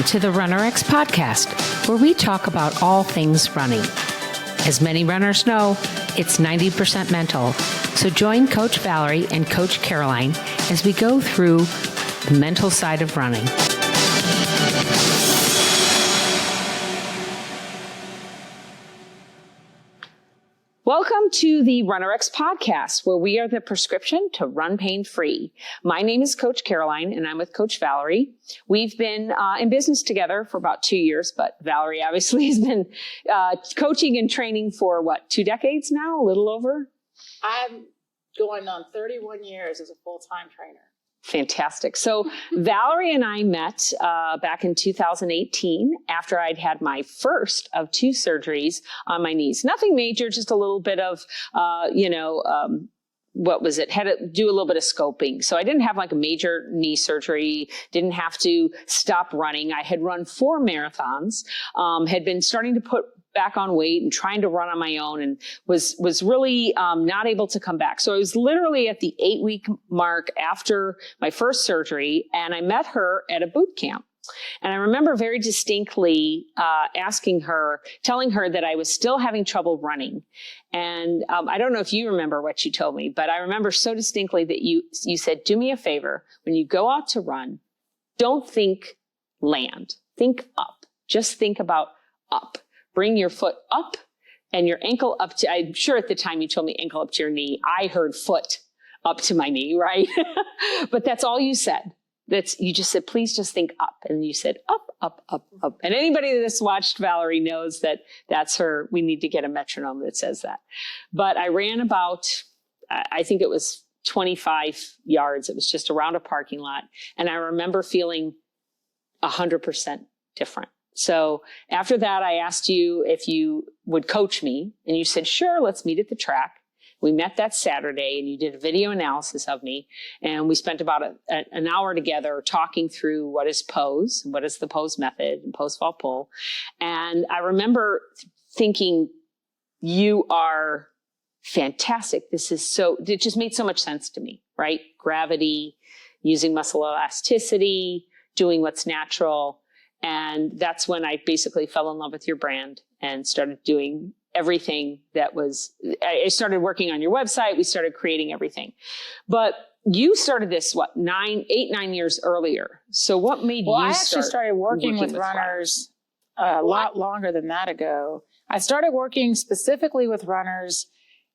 to the RunRX Podcast, where we talk about all things running. As many runners know, it's 90% mental. So join Coach Valerie and Coach Caroline as we go through the mental side of running. Welcome to the RunRX Podcast, where we are the prescription to run pain-free. My name is Coach Caroline, and I'm with Coach Valerie. We've been in business together for about 2 years, but Valerie obviously has been coaching and training for, 2 decades now? A little over? I'm going on 31 years as a full-time trainer. Fantastic. So Valerie and I met back in 2018 after I'd had my first of 2 surgeries on my knees. Nothing major, just a little bit of, what was it? Had to do a little bit of scoping. So I didn't have like a major knee surgery, didn't have to stop running. I had run 4 marathons, had been starting to put back on weight and trying to run on my own, and was really not able to come back. So I was literally at the 8-week mark after my first surgery, and I met her at a boot camp. And I remember very distinctly telling her that I was still having trouble running. And I don't know if you remember what you told me, but I remember so distinctly that you said, do me a favor, when you go out to run, don't think land, think up. Just think about up. Bring your foot up and your ankle up to, I'm sure at the time you told me ankle up to your knee. I heard foot up to my knee, right? But that's all you said. You just said, please just think up. And you said up, up, up, up. And anybody that's watched Valerie knows that that's her. We need to get a metronome that says that. But I ran about, I think it was 25 yards. It was just around a parking lot. And I remember feeling 100% different. So after that, I asked you if you would coach me, and you said, sure, let's meet at the track. We met that Saturday, and you did a video analysis of me, and we spent about an hour together talking through what is pose, and what is the pose method, and pose, fall, pull. And I remember thinking, you are fantastic. It just made so much sense to me, right? Gravity, using muscle elasticity, doing what's natural. And that's when I basically fell in love with your brand and started doing everything I started working on your website. We started creating everything. But you started this, 9 years earlier. So what made you I actually started working with runners a lot longer than that ago. I started working specifically with runners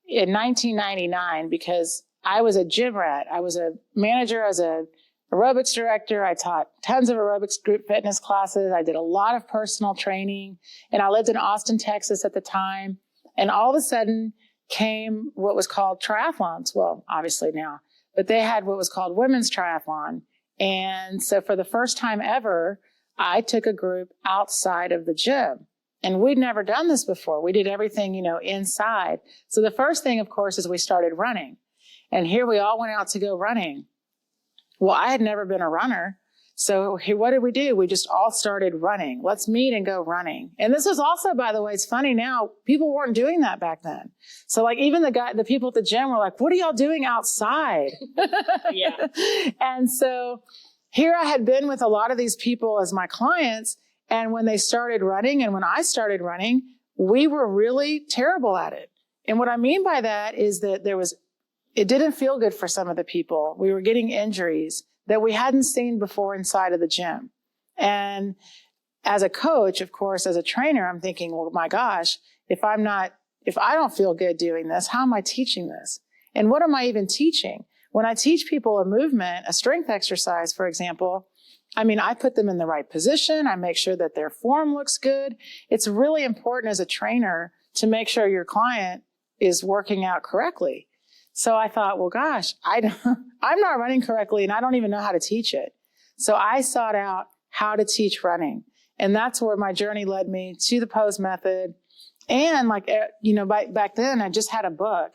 in 1999 because I was a gym rat. I was a manager as a aerobics director. I taught tons of aerobics group fitness classes. I did a lot of personal training, and I lived in Austin, Texas at the time. And all of a sudden came what was called triathlons. Well, obviously now, but they had what was called women's triathlon. And so for the first time ever, I took a group outside of the gym, and we'd never done this before. We did everything, inside. So the first thing, of course, is we started running, and here we all went out to go running. Well, I had never been a runner. So what did we do? We just all started running. Let's meet and go running. And this is also, by the way, it's funny now, people weren't doing that back then. So like even the people at the gym were like, what are y'all doing outside? Yeah. And so here I had been with a lot of these people as my clients. And when they started running and when I started running, we were really terrible at it. And what I mean by that is that it didn't feel good for some of the people. We were getting injuries that we hadn't seen before inside of the gym. And as a coach, of course, as a trainer, I'm thinking, well, my gosh, if I don't feel good doing this, how am I teaching this? And what am I even teaching? When I teach people a movement, a strength exercise, for example, I put them in the right position. I make sure that their form looks good. It's really important as a trainer to make sure your client is working out correctly. So I thought, well, gosh, I'm not running correctly, and I don't even know how to teach it. So I sought out how to teach running. And that's where my journey led me to the pose method. And back then I just had a book.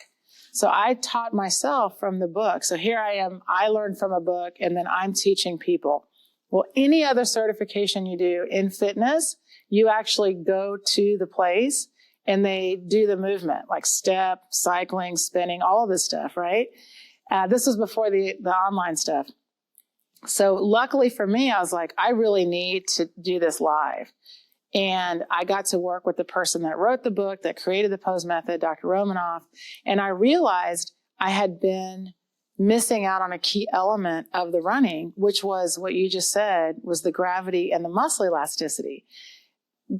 So I taught myself from the book. So here I am, I learned from a book, and then I'm teaching people. Well, any other certification you do in fitness, you actually go to the place and they do the movement, like step, cycling, spinning, all of this stuff, right? This was before the online stuff. So luckily for me, I was like, I really need to do this live. And I got to work with the person that wrote the book, that created the pose method, Dr. Romanoff. And I realized I had been missing out on a key element of the running, which was what you just said, was the gravity and the muscle elasticity.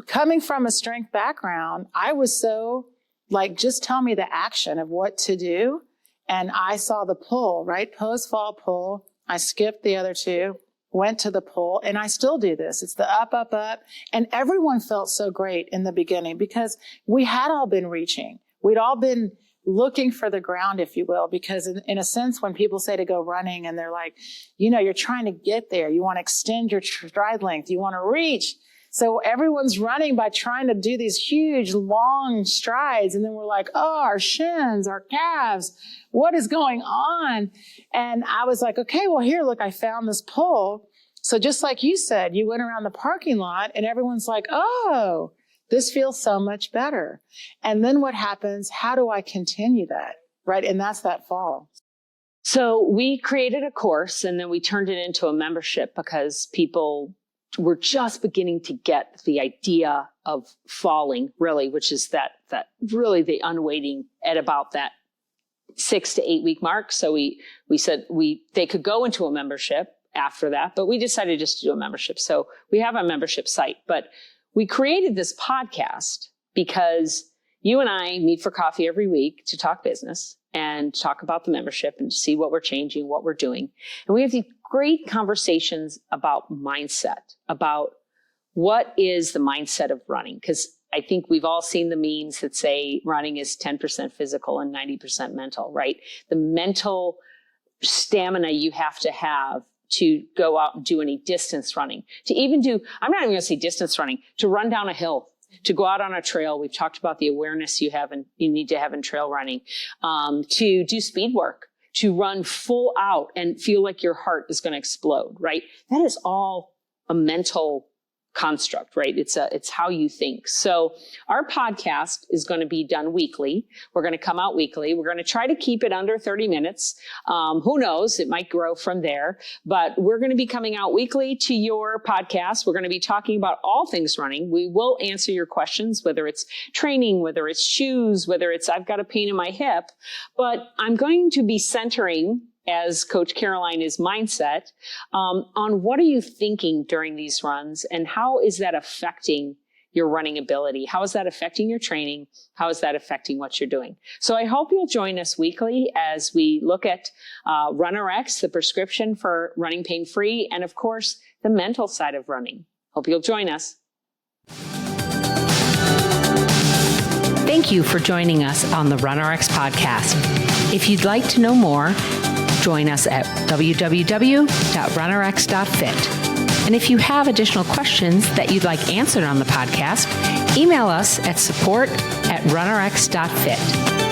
Coming from a strength background, I was so like, just tell me the action of what to do. And I saw the pull, right? Pose, fall, pull. I skipped the other two, went to the pull, and I still do this. It's the up, up, up. And everyone felt so great in the beginning because we had all been reaching. We'd all been looking for the ground, if you will, because in a sense, when people say to go running and they're like, you're trying to get there. You want to extend your stride length. You want to reach. So everyone's running by trying to do these huge, long strides. And then we're like, oh, our shins, our calves, what is going on? And I was like, okay, well, here, look, I found this pull. So just like you said, you went around the parking lot and everyone's like, oh, this feels so much better. And then what happens? How do I continue that? Right. And that's that fall. So we created a course and then we turned it into a membership because people were just beginning to get the idea of falling, really, which is that really the unweighting at about that 6 to 8 week mark. So we said they could go into a membership after that, but we decided just to do a membership. So we have a membership site, but we created this podcast because you and I meet for coffee every week to talk business and talk about the membership and see what we're changing, what we're doing. And we have these great conversations about mindset, about what is the mindset of running. Because I think we've all seen the memes that say running is 10% physical and 90% mental, right? The mental stamina you have to go out and do any distance running, to even do, I'm not even going to say distance running, to run down a hill, to go out on a trail. We've talked about the awareness you need to have in trail running, to do speed work, to run full out and feel like your heart is going to explode, right? That is all a mental construct, right? It's how you think. So our podcast is going to be done weekly. We're going to come out weekly. We're going to try to keep it under 30 minutes. Who knows? It might grow from there, but we're going to be coming out weekly to your podcast. We're going to be talking about all things running. We will answer your questions, whether it's training, whether it's shoes, whether it's I've got a pain in my hip, but I'm going to be centering, as Coach Caroline is mindset, on what are you thinking during these runs and how is that affecting your running ability? How is that affecting your training? How is that affecting what you're doing? So I hope you'll join us weekly as we look at RunRX, the prescription for running pain-free, and of course, the mental side of running. Hope you'll join us. Thank you for joining us on the RunRX Podcast. If you'd like to know more, join us at www.runrx.fit. And if you have additional questions that you'd like answered on the podcast, email us at support@runrx.fit.